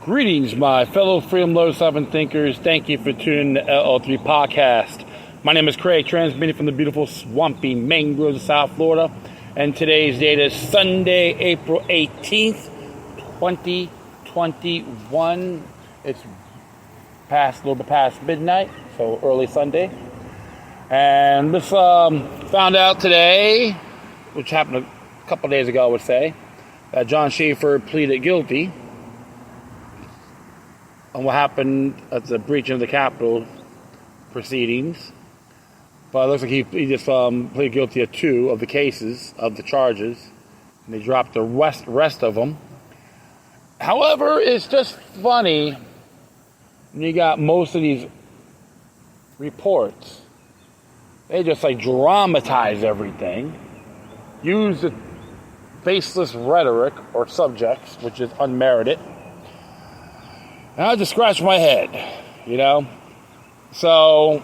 Greetings, my fellow freedom lovers and thinkers. Thank you for tuning in to LO3 Podcast. My name is Craig, transmitting from the beautiful swampy mangroves of South Florida. And today's date is Sunday, April 18th, 2021. It's a little bit past midnight, so early Sunday. And this found out today, which happened a couple days ago, I would say, that Jon Schaffer pleaded guilty on what happened at the breach of the Capitol proceedings. But it looks like he just pleaded guilty of 2 of the cases, of the charges, and they dropped the rest of them. However, it's just funny when you got most of these reports. They just dramatize everything, use the faceless rhetoric or subjects, which is unmerited. And I just scratched my head, So,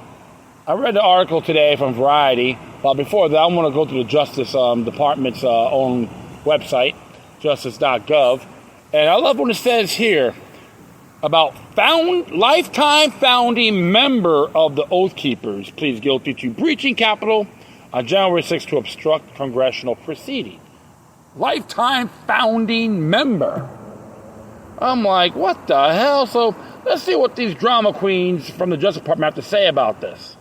I read the article today from Variety. But before that, I want to go to the Justice Department's own website, justice.gov. And I love what it says here about lifetime founding member of the Oath Keepers pleads guilty to breaching Capitol on January 6th to obstruct Congressional proceeding. Lifetime founding member. I'm like, what the hell? So let's see what these drama queens from the Justice Department have to say about this.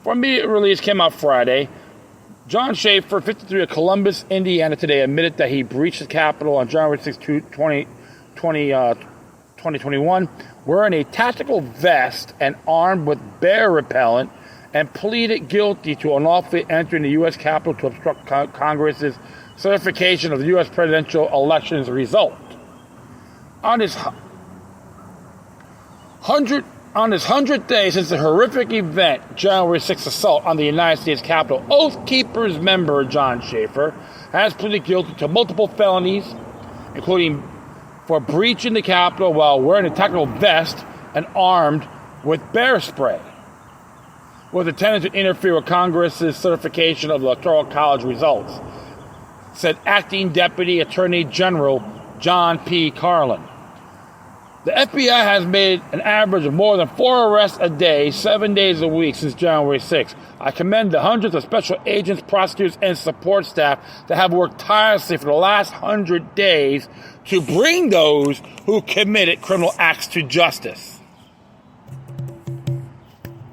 For immediate release came out Friday. Jon Schaffer, 53 of Columbus, Indiana, today admitted that he breached the Capitol on January 6, 2021, wearing a tactical vest and armed with bear repellent, and pleaded guilty to unlawfully entering the U.S. Capitol to obstruct Congress's certification of the U.S. presidential election's result. On his 100th day since the horrific event, January 6th assault on the United States Capitol, Oath Keepers member Jon Schaffer has pleaded guilty to multiple felonies, including for breaching the Capitol while wearing a tactical vest and armed with bear spray, with intent to interfere with Congress's certification of the Electoral College results, said Acting Deputy Attorney General John P. Carlin. The FBI has made an average of more than 4 arrests a day, 7 days a week since January 6th. I commend the hundreds of special agents, prosecutors, and support staff that have worked tirelessly for the last 100 days to bring those who committed criminal acts to justice.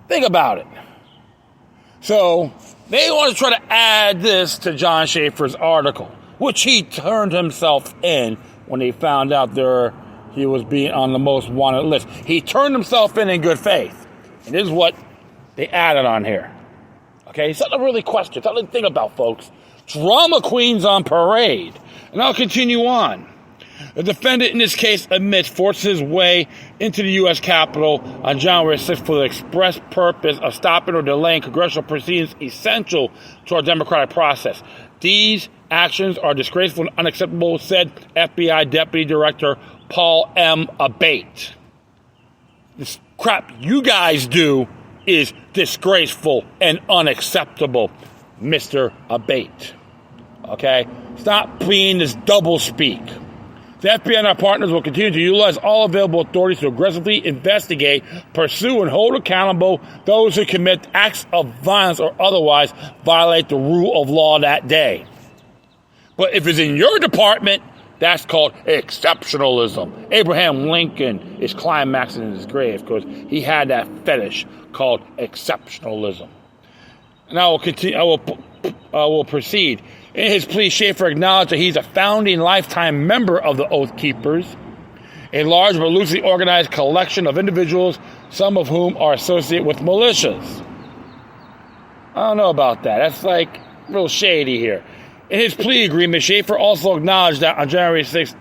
Think about it. So, they want to try to add this to Jon Schaffer's article, which he turned himself in when they found out he was being on the most wanted list. He turned himself in good faith. And this is what they added on here. Okay, something to really question, something to think about, folks. Drama queens on parade. And I'll continue on. The defendant in this case admits forcing his way into the U.S. Capitol on January 6th for the express purpose of stopping or delaying congressional proceedings essential to our democratic process. These actions are disgraceful and unacceptable, said FBI Deputy Director Paul M. Abate. This crap you guys do is disgraceful and unacceptable, Mr. Abate. Okay? Stop being this doublespeak. The FBI and our partners will continue to utilize all available authorities to aggressively investigate, pursue, and hold accountable those who commit acts of violence or otherwise violate the rule of law that day. But if it's in your department, that's called exceptionalism. Abraham Lincoln is climaxing in his grave because he had that fetish called exceptionalism. And I will continue. I will proceed. In his plea, Schaffer acknowledged that he's a founding lifetime member of the Oath Keepers, a large but loosely organized collection of individuals, some of whom are associated with militias. I don't know about that. That's real shady here. In his plea agreement, Schaffer also acknowledged that on January 6,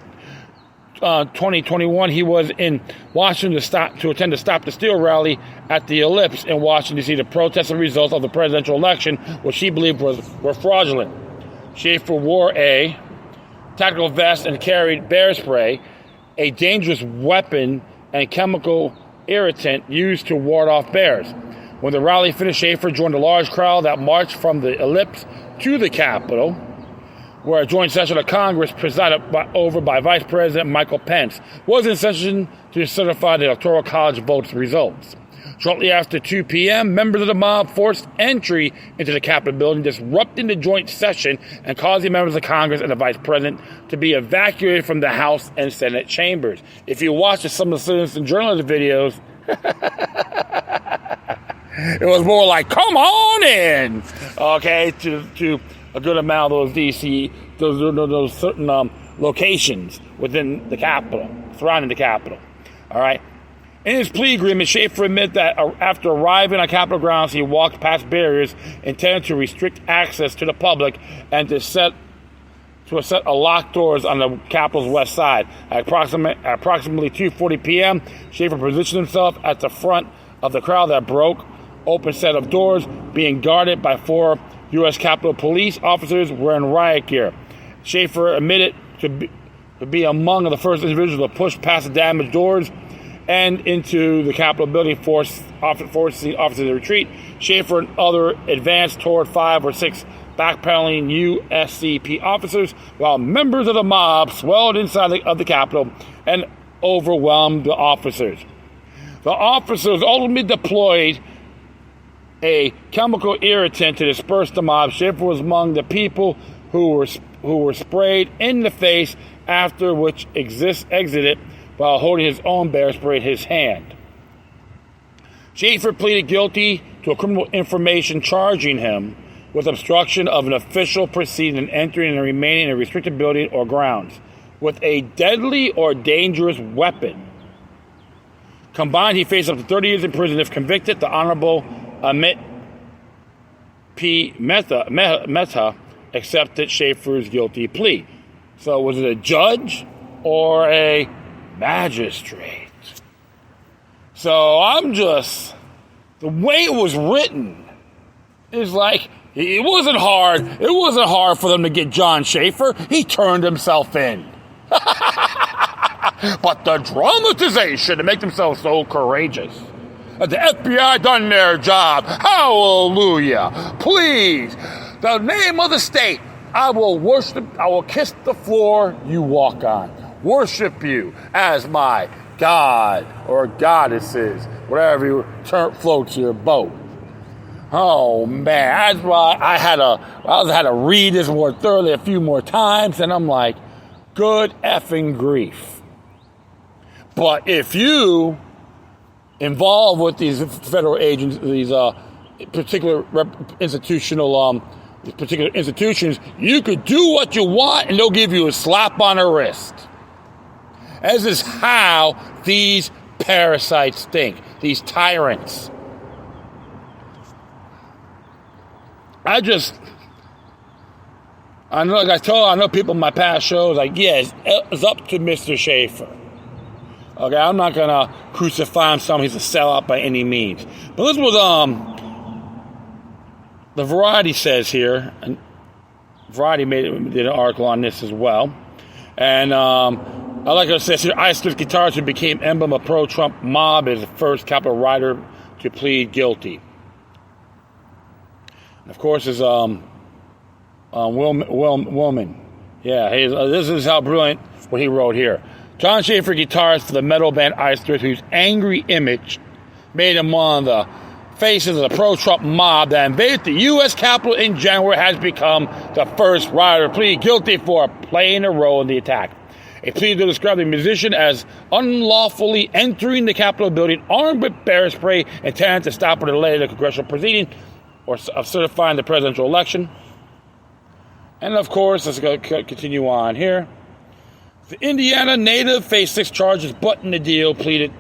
2021, he was in Washington to attend the Stop the Steal rally at the Ellipse in Washington, D.C. to protest the results of the presidential election, which he believed were fraudulent. Schaffer wore a tactical vest and carried bear spray, a dangerous weapon and chemical irritant used to ward off bears. When the rally finished, Schaffer joined a large crowd that marched from the Ellipse to the Capitol. where a joint session of Congress presided over by Vice President Michael Pence was in session to certify the Electoral College votes results. Shortly after 2 p.m., members of the mob forced entry into the Capitol building, disrupting the joint session and causing members of Congress and the Vice President to be evacuated from the House and Senate chambers. If you watch some of the citizen journalist videos, it was more like, come on in, okay, to a good amount of those DC, those certain locations within the Capitol, surrounding the Capitol. All right. In his plea agreement, Schaffer admitted that after arriving on Capitol grounds, he walked past barriers intended to restrict access to the public and to set a locked doors on the Capitol's west side. At approximately 2:40 p.m., Schaffer positioned himself at the front of the crowd that broke open set of doors, being guarded by 4 U.S. Capitol Police officers wearing riot gear. Schaffer admitted to be among the first individuals to push past the damaged doors and into the Capitol building, forcing officers to retreat. Schaffer and others advanced toward 5 or 6 backpedaling USCP officers, while members of the mob swelled inside of the Capitol and overwhelmed the officers. The officers ultimately deployed a chemical irritant to disperse the mob. Schaffer was among the people who were sprayed in the face, after which exited while holding his own bear spray in his hand. Schaffer pleaded guilty to a criminal information charging him with obstruction of an official proceeding and entering and remaining in a restricted building or grounds with a deadly or dangerous weapon. Combined, he faced up to 30 years in prison if convicted. The Honorable Amit P. Mehta accepted Schaffer's guilty plea. So was it a judge or a magistrate? So the way it was written is like, it wasn't hard. It wasn't hard for them to get Jon Schaffer. He turned himself in. But the dramatization to make themselves so courageous. The FBI done their job. Hallelujah. Please, the name of the state, I will worship, I will kiss the floor you walk on. Worship you as my God or goddesses, whatever floats your boat. Oh man, that's why I had to read this more thoroughly a few more times, and I'm like, good effing grief. But if you involved with these federal agents, these particular institutions, you could do what you want and they'll give you a slap on the wrist. As is how these parasites think, these tyrants. I know people in my past shows, like, yeah, it's up to Mr. Schaffer. Okay, I'm not going to crucify him, saying he's a sellout by any means. But this was, the Variety says here, and Variety did an article on this as well. And I like it says here, Iceland's guitarist who became emblem of pro-Trump mob is the first Capitol writer to plead guilty. And of course, is Willman. Yeah, this is how brilliant what he wrote here. Jon Schaffer, guitarist for the metal band Iceland, whose angry image made him one of the faces of the pro-Trump mob that invaded the U.S. Capitol in January, has become the first writer to plead guilty for playing a role in the attack. A plea to describe the musician as unlawfully entering the Capitol building armed with bear spray intended to stop or delay the congressional proceeding or of certifying the presidential election. And of course, let's go continue on here. The Indiana native faced 6 charges, but in the deal pleaded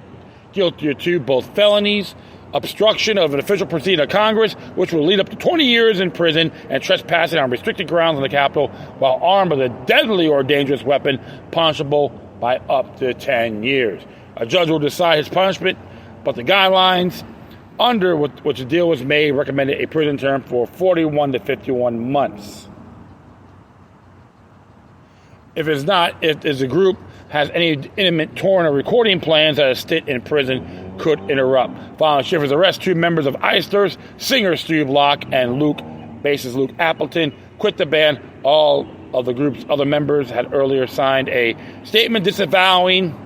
guilty to both felonies, obstruction of an official proceeding of Congress, which will lead up to 20 years in prison, and trespassing on restricted grounds on the Capitol while armed with a deadly or dangerous weapon, punishable by up to 10 years. A judge will decide his punishment, but the guidelines under which the deal was made recommended a prison term for 41 to 51 months. If the group has any intimate touring or recording plans that a stint in prison could interrupt. Following Schaffer's arrest, 2 members of Iceland, singer Steve Locke and bassist Luke Appleton, quit the band, all of the group's other members had earlier signed a statement disavowing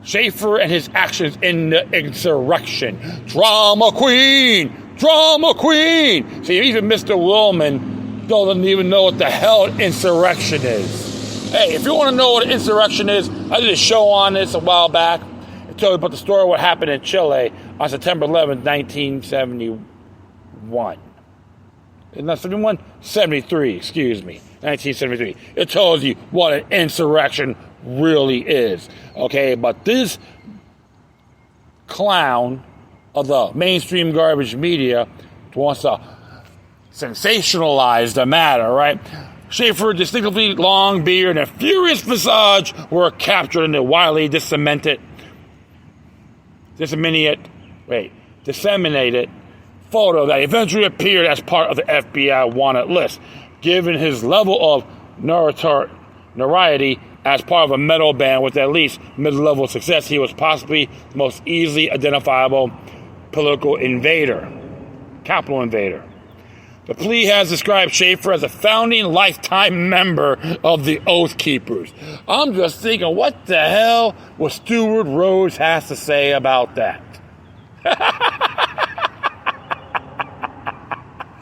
Schaffer and his actions in the insurrection. Drama queen! Drama queen! See, even Mr. Willman doesn't even know what the hell an insurrection is. Hey, if you want to know what an insurrection is, I did a show on this a while back. I told you about the story of what happened in Chile on September 11th, 1971. Not 71? 73, excuse me. 1973. It tells you what an insurrection really is. Okay, but this clown of the mainstream garbage media wants to sensationalize the matter, right? Schaffer's distinctively long beard and furious visage were captured in the widely disseminated photo that eventually appeared as part of the FBI wanted list. Given his level of notoriety as part of a metal band with at least mid-level success, he was possibly the most easily identifiable political capital invader. The Plead has described Schaffer as a founding lifetime member of the Oath Keepers. I'm just thinking, what the hell would Stuart Rhodes has to say about that?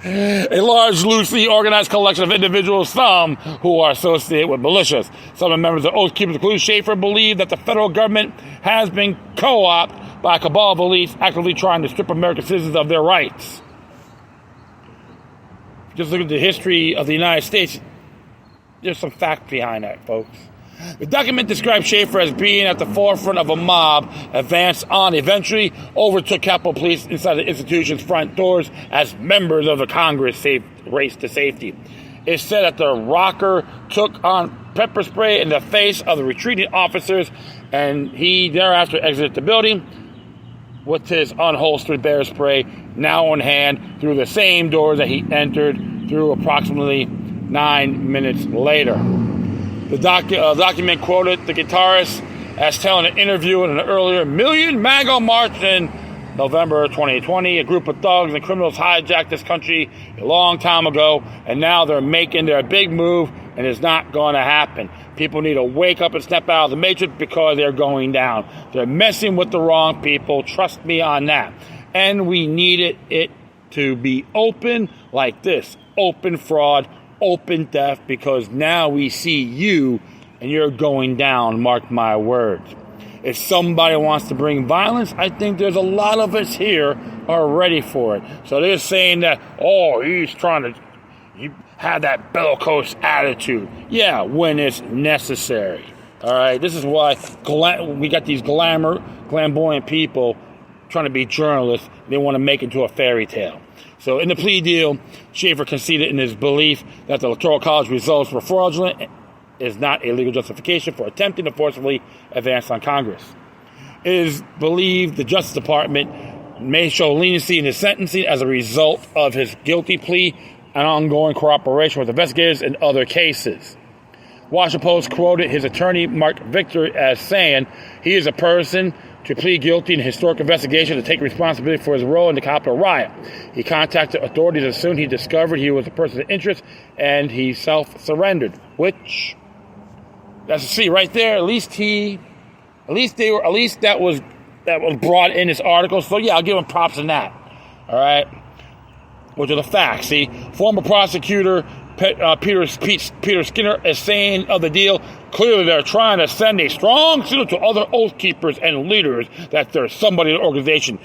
A large, loosely organized collection of individuals, some who are associated with militias. Some of the members of Oath Keepers, including Schaffer, believe that the federal government has been co-opted by a cabal of elites actively trying to strip American citizens of their rights. Just look at the history of the United States. There's some fact behind that, folks. The document describes Schaffer as being at the forefront of a mob, advanced on, eventually overtook Capitol Police inside the institution's front doors as members of the Congress raced to safety. It's said that the rocker took on pepper spray in the face of the retreating officers, and he thereafter exited the building with his unholstered bear spray now in hand through the same doors that he entered through approximately 9 minutes later. The document quoted the guitarist as telling an interview in an earlier Million MAGA March in November 2020. A group of thugs and criminals hijacked this country a long time ago, and now they're making their big move, and it's not going to happen. People need to wake up and step out of the matrix because they're going down. They're messing with the wrong people. Trust me on that. And we needed it to be open like this. Open fraud, open theft, because now we see you and you're going down, mark my words. If somebody wants to bring violence, I think there's a lot of us here are ready for it. So they're saying that, he's trying to have that bellicose attitude. Yeah, when it's necessary. All right, this is why we got these flamboyant people trying to be journalists. They want to make it into a fairy tale. So in the plea deal, Schaffer conceded in his belief that the Electoral College results were fraudulent is not a legal justification for attempting to forcibly advance on Congress. It is believed the Justice Department may show leniency in his sentencing as a result of his guilty plea and ongoing cooperation with investigators in other cases. Washington Post quoted his attorney, Mark Victor, as saying, he is a person to plead guilty in a historic investigation to take responsibility for his role in the Capitol riot. He contacted authorities as soon as he discovered he was a person of interest, and he self-surrendered, which, that's a see right there. At least that was brought in this article. So yeah, I'll give him props in that. All right, which are the facts. See, former prosecutor Peter Skinner is saying of the deal, clearly they're trying to send a strong signal to other Oath Keepers and leaders that there's somebody in the organization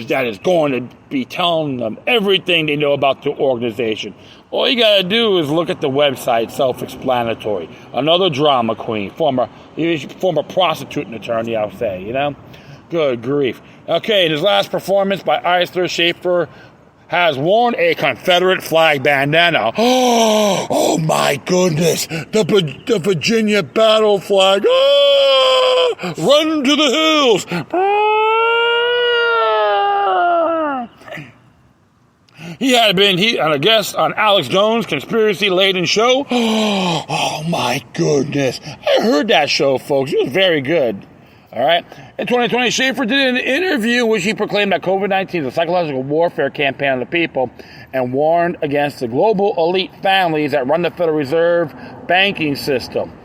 that is going to be telling them everything they know about the organization. All you got to do is look at the website, self-explanatory. Another drama queen, former prostitute and attorney, I'll say, you know? Good grief. Okay, in his last performance by Eisler, Schaffer has worn a Confederate flag bandana. Oh my goodness. The Virginia battle flag. Run to the hills. He had been a guest on Alex Jones' conspiracy-laden show. Oh my goodness. I heard that show, folks. It was very good. All right. In 2020, Schaffer did an interview in which he proclaimed that COVID-19 is a psychological warfare campaign on the people and warned against the global elite families that run the Federal Reserve banking system.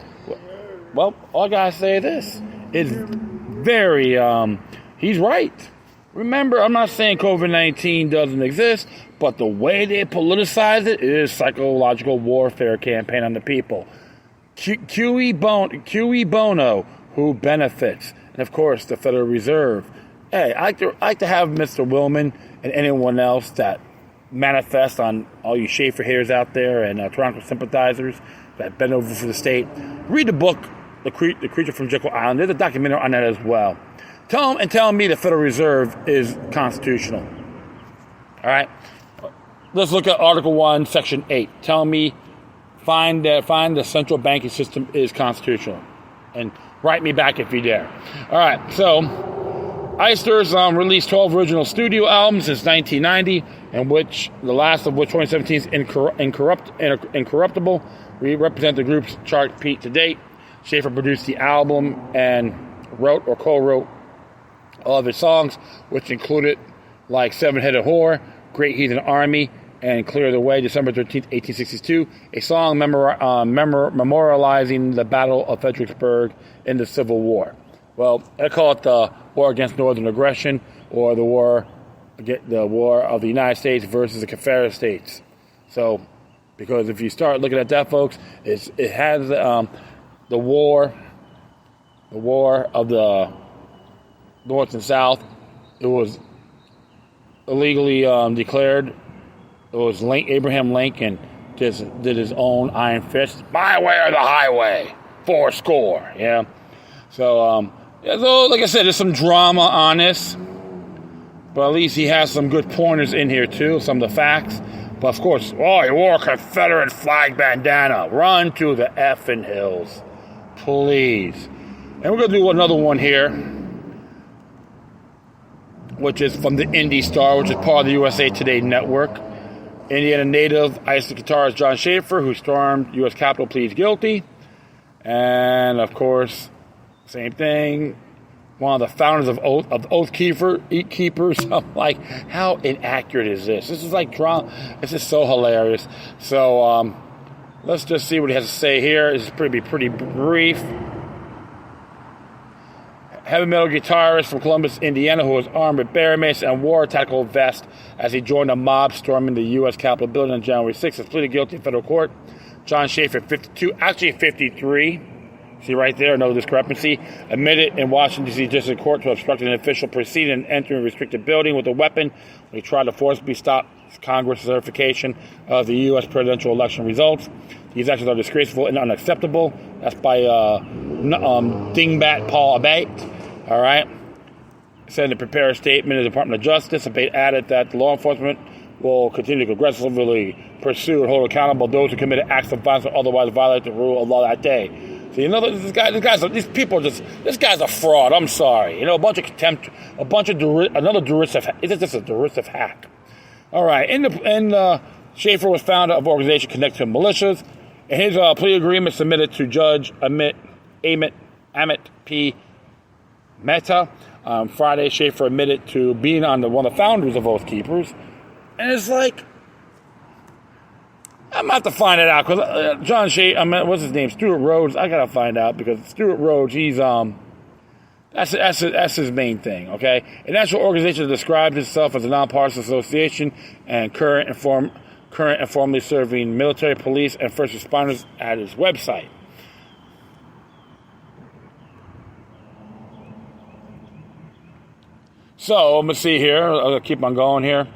Well, all I gotta say this is very, he's right. Remember, I'm not saying COVID-19 doesn't exist, but the way they politicize it is psychological warfare campaign on the people. QE Bono, who benefits? And of course, the Federal Reserve. Hey, I like to have Mr. Willman and anyone else that manifest on all you Schaffer haters out there and Toronto sympathizers that bend over for the state. Read the book, The Creature from Jekyll Island. There's a documentary on that as well. Tell me the Federal Reserve is constitutional. All right? Let's look at Article 1, Section 8. Tell me, find the central banking system is constitutional. And write me back if you dare. All right, so Eister's released 12 original studio albums since 1990, and which the last of which 2017 is Incorruptible. We represent the group's chart peak to date. Schaffer produced the album and wrote or co-wrote all of his songs, which included like Seven-Headed Whore, Great Heathen Army, and Clear the Way, December 13th, 1862, a song memorializing the Battle of Fredericksburg in the Civil War. Well, I call it the War Against Northern Aggression, or the War of the United States versus the Confederate States. So, because if you start looking at that, folks, it has the war of the North and South. It was illegally declared. It was Abraham Lincoln did his own iron fist, my way or the highway, 4 yeah. So, so, like I said, there's some drama on this, but at least he has some good pointers in here too, some of the facts. But of course, he wore a Confederate flag bandana. Run to the effing hills, please. And we're gonna do another one here, which is from the Indie Star, which is part of the USA Today network. Indiana native Iceland guitarist Jon Schaffer, who stormed U.S. Capitol, pleads guilty. And, of course, same thing, one of the founders of Oath Keepers. I'm like, how inaccurate is this? This is like drama. This is so hilarious. So, let's just see what he has to say here. This is pretty brief. Heavy metal guitarist from Columbus, Indiana, who was armed with bear mace and wore a tactical vest as he joined a mob storming the U.S. Capitol building on January 6th, has pleaded guilty in federal court. Jon Schaffer, 52, actually 53, see right there, no discrepancy, admitted in Washington, D.C. District Court to obstruct an official proceeding and entering a restricted building with a weapon when he tried to forcibly stop Congress' certification of the U.S. presidential election results. These actions are disgraceful and unacceptable. That's by Dingbat Paul Abate. All right. Said to prepare a statement in the Department of Justice. Abate added that the law enforcement will continue to aggressively pursue and hold accountable those who committed acts of violence or otherwise violate the rule of law that day. So, another fraud. I'm sorry. Derisive hack. All right. Schaffer was founder of an organization connected to militias. In his plea agreement submitted to Judge Amit P. Mehta, Friday, Schaffer admitted to being one of the founders of Oath Keepers. And it's like, I'm going to have to find it out, because Jon Schaffer, what's his name? Stuart Rhodes. I got to find out, because Stuart Rhodes, he's, that's his main thing, okay? An national organization that describes itself as a nonpartisan association and current and formerly serving military, police, and first responders at his website. So, let me see here. I'll keep on going here.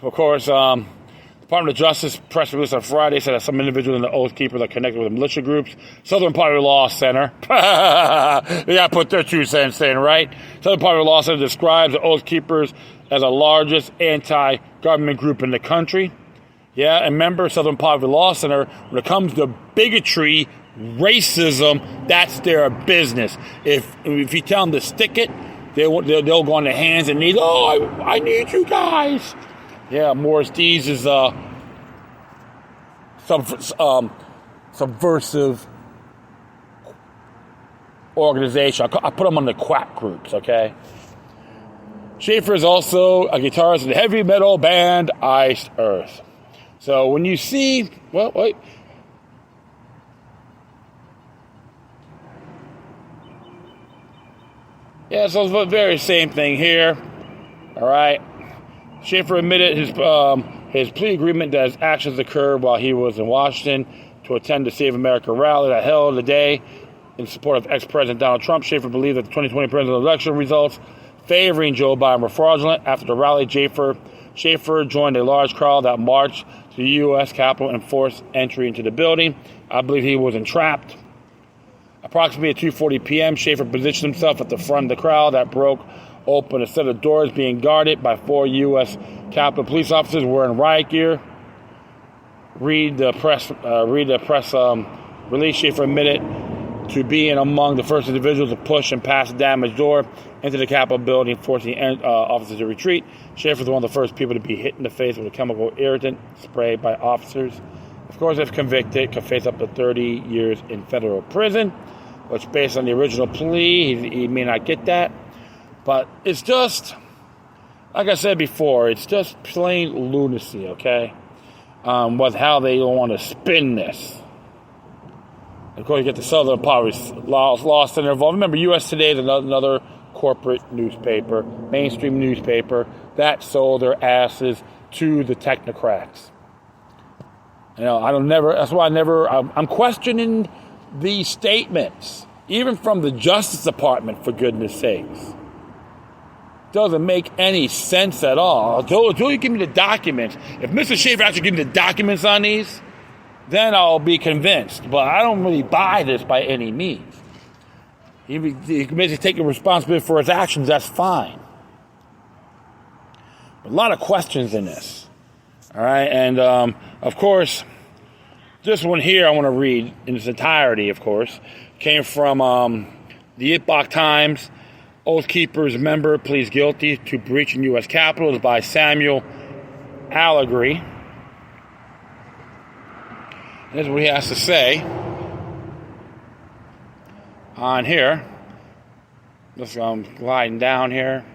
Of course, Department of Justice press release on Friday said that some individuals in the Oath Keepers are connected with militia groups. Southern Poverty Law Center. They got to put their 2 cents in, right? Southern Poverty Law Center describes the Oath Keepers as the largest anti-government group in the country. Yeah, and remember, Southern Poverty Law Center, when it comes to bigotry, racism, that's their business. If you tell them to stick it, they'll go on their hands and knees. Oh, I need you guys. Yeah, Morris Dees is subversive organization. I put them on the quack groups, okay? Schaffer is also a guitarist in the heavy metal band Iced Earth. So when you see, well, wait. Yeah, so it's the very same thing here. All right. Schaffer admitted his plea agreement that his actions occurred while he was in Washington to attend the Save America rally that held today in support of ex-President Donald Trump. Schaffer believed that the 2020 presidential election results favoring Joe Biden were fraudulent. After the rally, Schaffer joined a large crowd that marched to the U.S. Capitol and forced entry into the building. I believe he was entrapped. Approximately at 2:40 p.m., Schaffer positioned himself at the front of the crowd that broke open a set of doors being guarded by 4 U.S. Capitol police officers wearing riot gear. Read the press release. Schaffer admitted to being among the first individuals to push and pass the damaged door into the Capitol building, forcing officers to retreat. Schaffer was one of the first people to be hit in the face with a chemical irritant sprayed by officers. Of course, if convicted, could face up to 30 years in federal prison, which, based on the original plea, he may not get that. But it's just, like I said before, it's just plain lunacy, okay? With how they want to spin this. Of course, you get the Southern Poverty Law Center involved. Remember, U.S. Today is another corporate newspaper, mainstream newspaper, that sold their asses to the technocrats. You know, that's why I'm questioning these statements, even from the Justice Department, for goodness sakes. Doesn't make any sense at all. Until you give me the documents. If Mr. Schaffer actually gives me the documents on these, then I'll be convinced. But I don't really buy this by any means. He basically taking responsibility for his actions, that's fine. But a lot of questions in this. All right, and of course, this one here I want to read in its entirety, of course. Came from the Epoch Times. Oath Keepers member pleads guilty to breaching U.S. Capitol by Samuel Allegory. And this is what he has to say on here. Just gliding down here.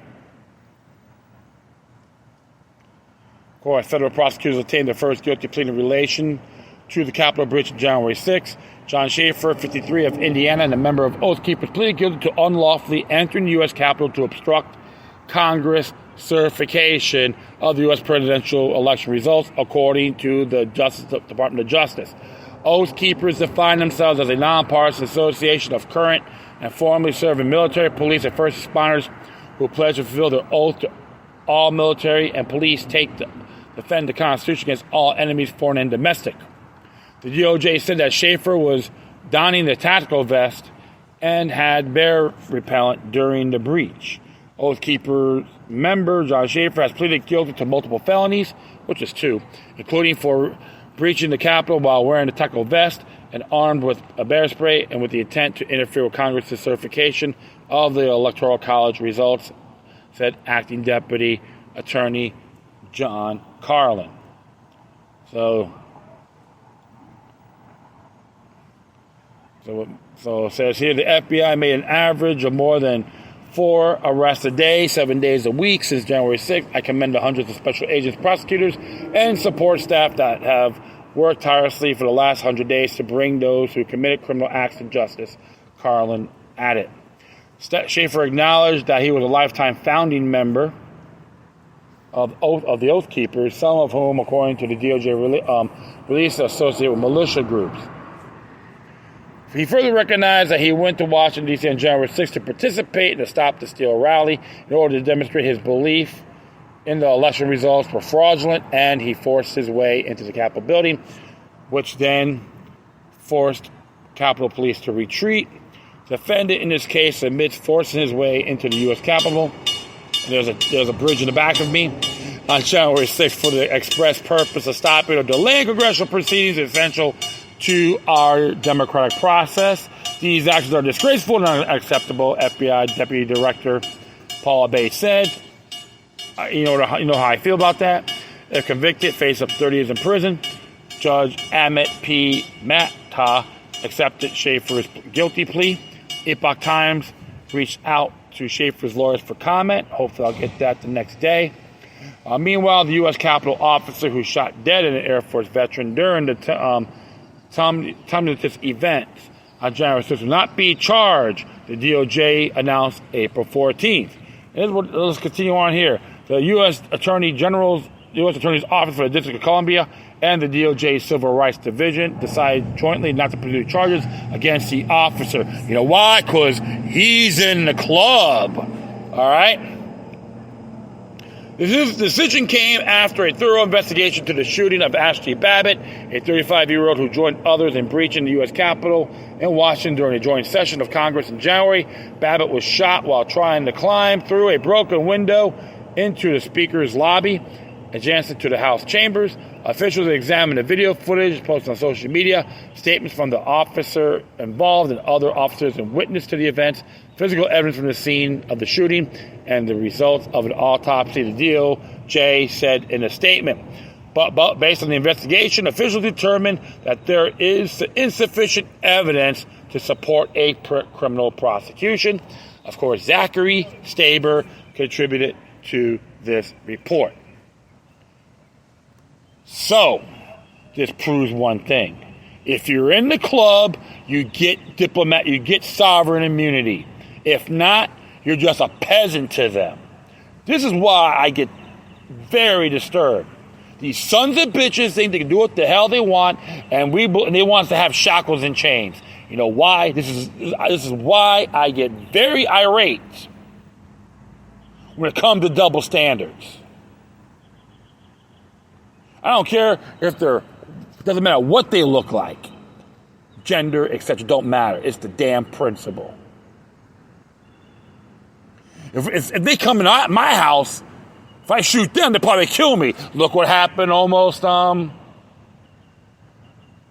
Of course, federal prosecutors obtained their first guilty plea in relation to the Capitol breach on January 6th. Jon Schaffer, 53, of Indiana, and a member of Oath Keepers, pleaded guilty to unlawfully entering the U.S. Capitol to obstruct Congress certification of the U.S. presidential election results, according to the Department of Justice. Oath Keepers define themselves as a nonpartisan association of current and formerly serving military, police, and first responders who pledge to fulfill their oath to all military and police defend the Constitution against all enemies, foreign and domestic. The DOJ said that Schaffer was donning the tactical vest and had bear repellent during the breach. Oath Keeper member Jon Schaffer has pleaded guilty to multiple felonies, which is 2, including for breaching the Capitol while wearing a tactical vest and armed with a bear spray and with the intent to interfere with Congress's certification of the Electoral College results, said Acting Deputy Attorney John Carlin. So it says here the FBI made an average of more than 4 arrests a day, 7 days a week since January 6th. I commend the hundreds of special agents, prosecutors, and support staff that have worked tirelessly for the last 100 days to bring those who committed criminal acts to justice, Carlin added. Schaffer acknowledged that he was a lifetime founding member of the Oath Keepers, some of whom, according to the DOJ release, are associated with militia groups. He further recognized that he went to Washington, D.C. on January 6th to participate in the Stop the Steal rally in order to demonstrate his belief in the election results were fraudulent, and he forced his way into the Capitol building, which then forced Capitol Police to retreat. The defendant in this case admits forcing his way into the U.S. Capitol. There's a bridge in the back of me on January 6th for the express purpose of stopping or delaying congressional proceedings essential to our democratic process. These actions are disgraceful and unacceptable, FBI Deputy Director Paula Bay said. You know how I feel about that. If convicted, face up 30 years in prison. Judge Amit P. Mehta accepted Schaffer's guilty plea Epoch Times reached out to Schaffer's lawyers for comment. Hopefully I'll get that the next day. Meanwhile, the U.S. Capitol officer who shot dead an Air Force veteran during the time of this event on January 6th will not be charged, the DOJ announced April 14th. Let's continue on here. The U.S. Attorney's Office for the District of Columbia and the DOJ Civil Rights Division decided jointly not to pursue charges against the officer. You know why? Because he's in the club. All right? This decision came after a thorough investigation to the shooting of Ashley Babbitt, a 35-year-old who joined others in breaching the U.S. Capitol in Washington during a joint session of Congress in January. Babbitt was shot while trying to climb through a broken window into the Speaker's lobby, adjacent to the House chambers. Officials examined the video footage posted on social media, statements from the officer involved and other officers and witness to the events, physical evidence from the scene of the shooting, and the results of an autopsy, the DOJ said in a statement. But based on the investigation, officials determined that there is insufficient evidence to support a criminal prosecution. Of course, Zachary Staber contributed to this report. So, this proves one thing. If you're in the club, you get sovereign immunity. If not, you're just a peasant to them. This is why I get very disturbed. These sons of bitches think they can do what the hell they want, and they want us to have shackles and chains. You know why? This is why I get very irate when it comes to double standards. I don't care if it doesn't matter what they look like, gender, etc. Don't matter. It's the damn principle. If they come in my house, if I shoot them, they'll probably kill me. Look what happened almost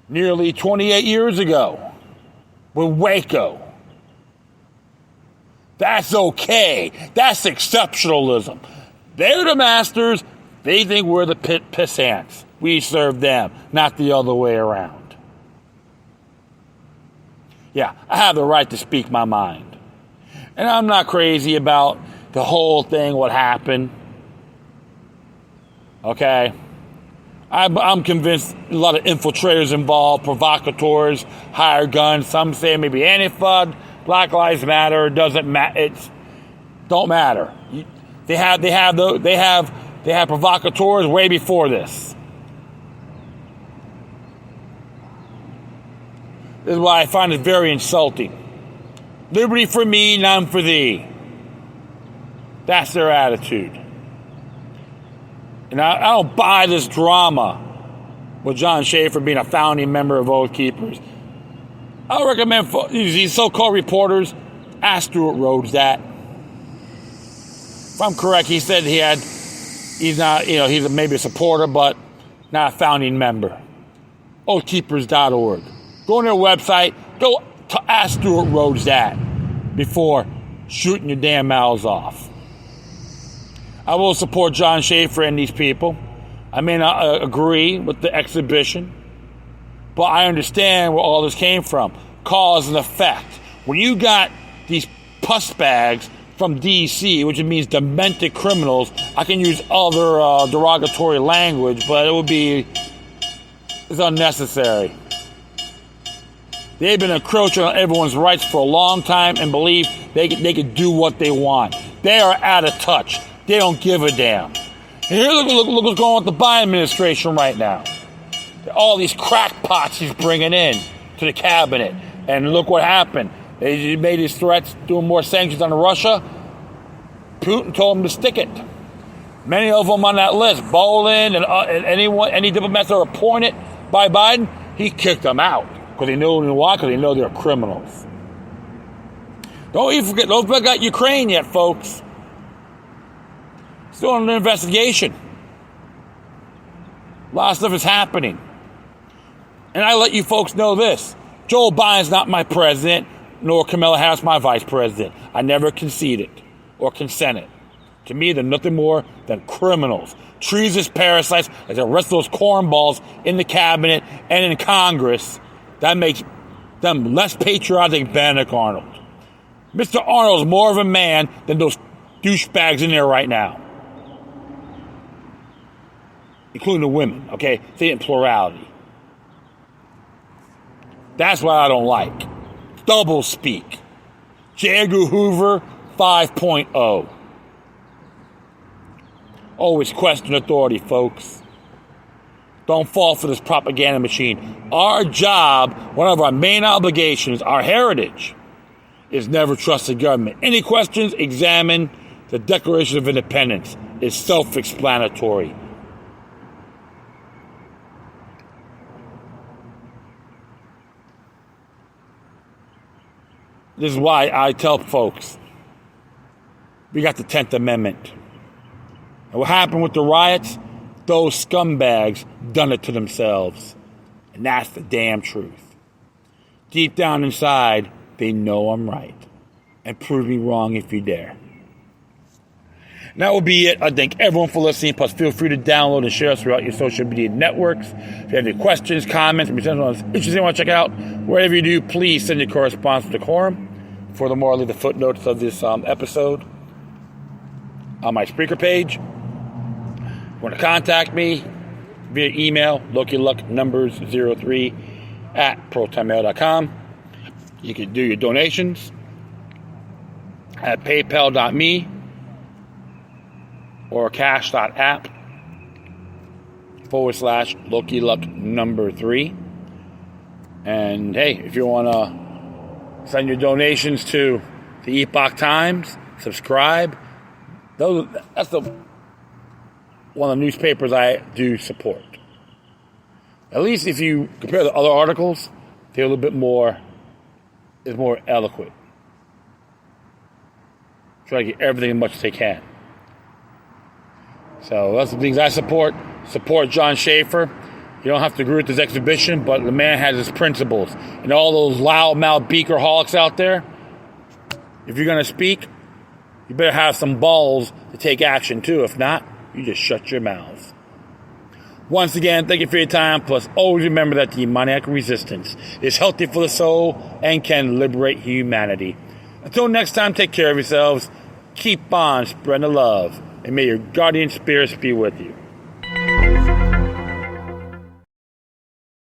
nearly 28 years ago with Waco. That's okay. That's exceptionalism. They're the masters. They think we're the pissants. We serve them, not the other way around. Yeah, I have the right to speak my mind. And I'm not crazy about the whole thing, what happened. Okay? I'm convinced a lot of infiltrators involved, provocateurs, hired guns. Some say maybe Antifa, Black Lives Matter, doesn't matter. It don't matter. They have provocateurs way before this. This is why I find it very insulting. Liberty for me, none for thee. That's their attitude. And I don't buy this drama with Jon Schaffer being a founding member of Oath Keepers. I recommend for these so-called reporters, ask Stuart Rhodes that. If I'm correct, he said he's not, he's maybe a supporter, but not a founding member. Oathkeepers.org. Go on their website, go to ask Stuart Rhodes that before shooting your damn mouths off. I will support Jon Schaffer and these people. I may not agree with the exhibition, but I understand where all this came from. Cause and effect. When you got these puss bags from D.C., which means demented criminals, I can use other derogatory language, but it's unnecessary. They've been encroaching on everyone's rights for a long time and believe they can do what they want. They are out of touch. They don't give a damn. And here, look what's going on with the Biden administration right now. All these crackpots he's bringing in to the cabinet. And look what happened. They made these threats, doing more sanctions on Russia. Putin told them to stick it. Many of them on that list, Bolin and any diplomats that are appointed by Biden, he kicked them out. Because they know why? Because they know they're criminals. Don't even forget, don't forget Ukraine yet, folks. Still under investigation. A lot of stuff is happening. And I let you folks know this. Joe Biden's not my president, nor Kamala Harris my vice president. I never conceded or consented. To me, they're nothing more than criminals. Treasonous parasites like the rest of those cornballs in the cabinet and in Congress. That makes them less patriotic than Benedict Arnold. Mr. Arnold's more of a man than those douchebags in there right now. Including the women, okay? Say it in plurality. That's what I don't like. Double speak. J. Edgar Hoover 5.0. Always question authority, folks. Don't fall for this propaganda machine. Our job, one of our main obligations, our heritage, is never trust the government. Any questions? Examine the Declaration of Independence. It's self-explanatory. This is why I tell folks, we got the 10th Amendment. And what happened with the riots? Those scumbags done it to themselves. And that's the damn truth. Deep down inside, they know I'm right. And prove me wrong if you dare. And that will be it. I thank everyone for listening. Plus, feel free to download and share us throughout your social media networks. If you have any questions, comments, or something interesting you want to check out, wherever you do, please send your correspondence to Decorum. Furthermore, I'll leave the footnotes of this episode on my Spreaker page. If you want to contact me via email, LokiLuckNumbers03 at protonmail.com. You can do your donations at paypal.me or cash.app /LokiLuckNumber3. And hey, if you want to send your donations to the Epoch Times, subscribe. That's one of the newspapers I do support. At least if you compare the other articles, they're a little bit more, is more eloquent. Try to get everything as much as they can. So that's the things I support. Support Jon Schaffer. You don't have to agree with his exhibition, but the man has his principles. And all those loudmouth beakerholics out there, if you're going to speak, you better have some balls to take action too. If not, you just shut your mouths. Once again, thank you for your time. Plus, always remember that the demoniac resistance is healthy for the soul and can liberate humanity. Until next time, take care of yourselves. Keep on spreading the love. And may your guardian spirits be with you.